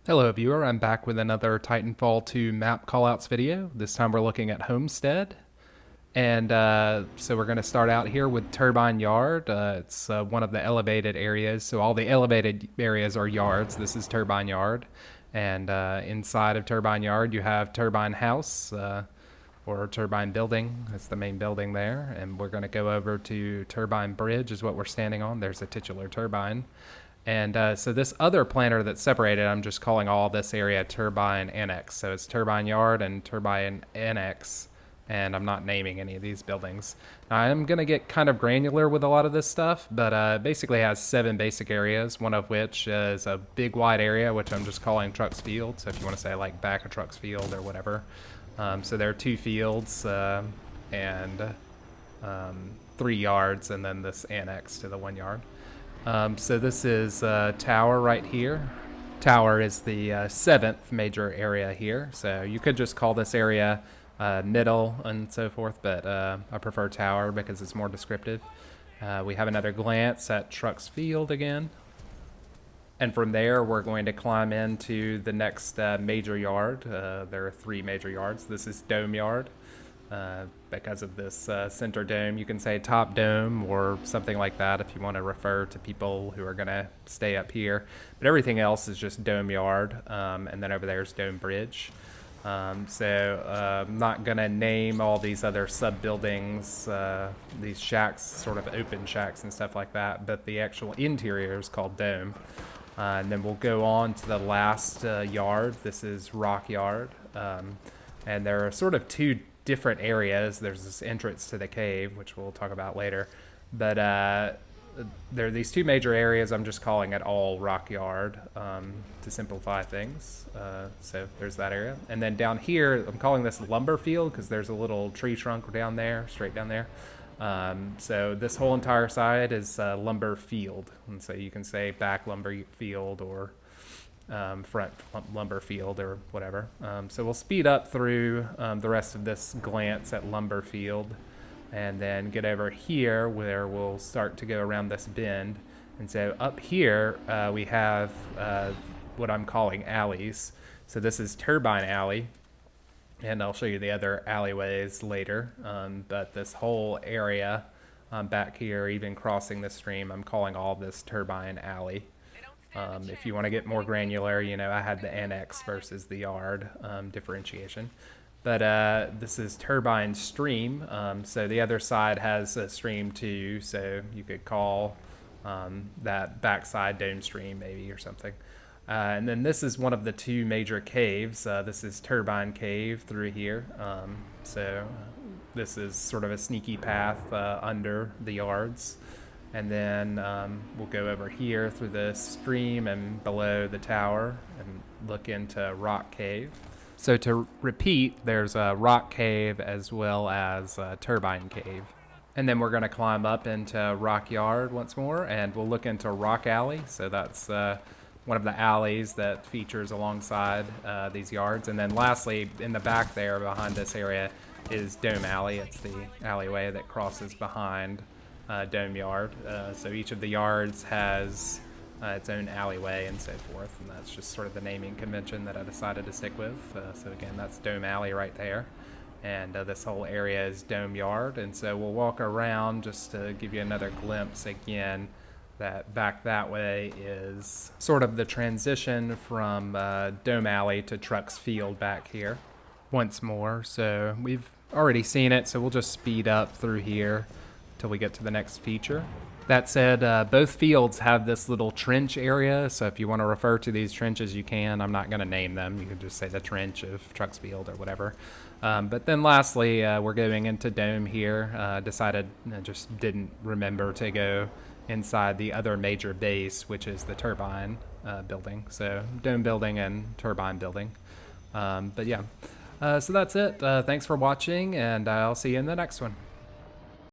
Hello viewer, I'm back with another Titanfall 2 map callouts video. This time we're looking at Homestead. And so we're going to start out here with Turbine Yard. It's one of the elevated areas. So all the elevated areas are yards. This is Turbine Yard. And inside of Turbine Yard you have Turbine House or Turbine Building. That's the main building there. And we're going to go over to Turbine Bridge is what we're standing on. There's a titular turbine. And so this other planter that's separated, I'm just calling all this area Turbine Annex. So it's Turbine Yard and Turbine Annex, and I'm not naming any of these buildings. Now, I'm going to get kind of granular with a lot of this stuff, but basically it has 7 basic areas, one of which is a big wide area, which I'm just calling Trucks Field. So if you want to say like back of Trucks Field or whatever. So there are 2 fields and 3 yards, and then this annex to the 1 yard. So this is Tower right here. Tower is the 7th major area here. So you could just call this area middle and so forth, but I prefer Tower because it's more descriptive. We have another glance at Trucks Field again. And from there, we're going to climb into the next major yard. There are 3 major yards. This is Dome Yard. Because of this center dome, you can say top dome or something like that if you want to refer to people who are going to stay up here. But everything else is just Dome Yard, and then over there is Dome Bridge. I'm not going to name all these other sub-buildings, these shacks, sort of open shacks and stuff like that, but the actual interior is called Dome. And then we'll go on to the last yard. This is Rock Yard. And there are sort of 2 different areas. There's this entrance to the cave, which we'll talk about later, but there are these 2 major areas. I'm just calling it all Rock Yard to simplify things. So there's that area, and then down here I'm calling this Lumber Field because there's a little tree trunk down there, straight down there. So this whole entire side is Lumber Field, and so you can say back Lumber Field or front Lumber Field or whatever. So we'll speed up through the rest of this glance at Lumber Field and then get over here where we'll start to go around this bend. And so up here we have what I'm calling alleys. So this is Turbine Alley, and I'll show you the other alleyways later. But this whole area back here, even crossing the stream, I'm calling all this Turbine Alley. If you want to get more granular, you know, I had the annex versus the yard differentiation. But this is Turbine Stream. So the other side has a stream too, so you could call that backside Dome Stream maybe or something. And then this is one of the 2 major caves. This is Turbine Cave through here. So this is sort of a sneaky path under the yards. And then we'll go over here through the stream and below the tower and look into Rock Cave. So to repeat, there's a Rock Cave as well as a Turbine Cave. And then we're going to climb up into Rock Yard once more, and we'll look into Rock Alley. So that's one of the alleys that features alongside these yards. And then lastly, in the back there behind this area is Dome Alley. It's the alleyway that crosses behind Dome Yard. So each of the yards has its own alleyway and so forth, and that's just sort of the naming convention that I decided to stick with. So again, that's Dome Alley right there, and this whole area is Dome Yard. And so we'll walk around just to give you another glimpse again that back that way is sort of the transition from Dome Alley to Trucks Field back here once more. So we've already seen it, so we'll just speed up through here till we get to the next feature. That said, both fields have this little trench area, so if you want to refer to these trenches, you can. I'm not going to name them. You can just say the trench of Trucks Field or whatever. But then lastly, we're going into Dome here. Decided, just didn't remember to go inside the other major base, which is the Turbine building. So Dome Building and Turbine Building. But yeah, so that's it. Thanks for watching, and I'll see you in the next one.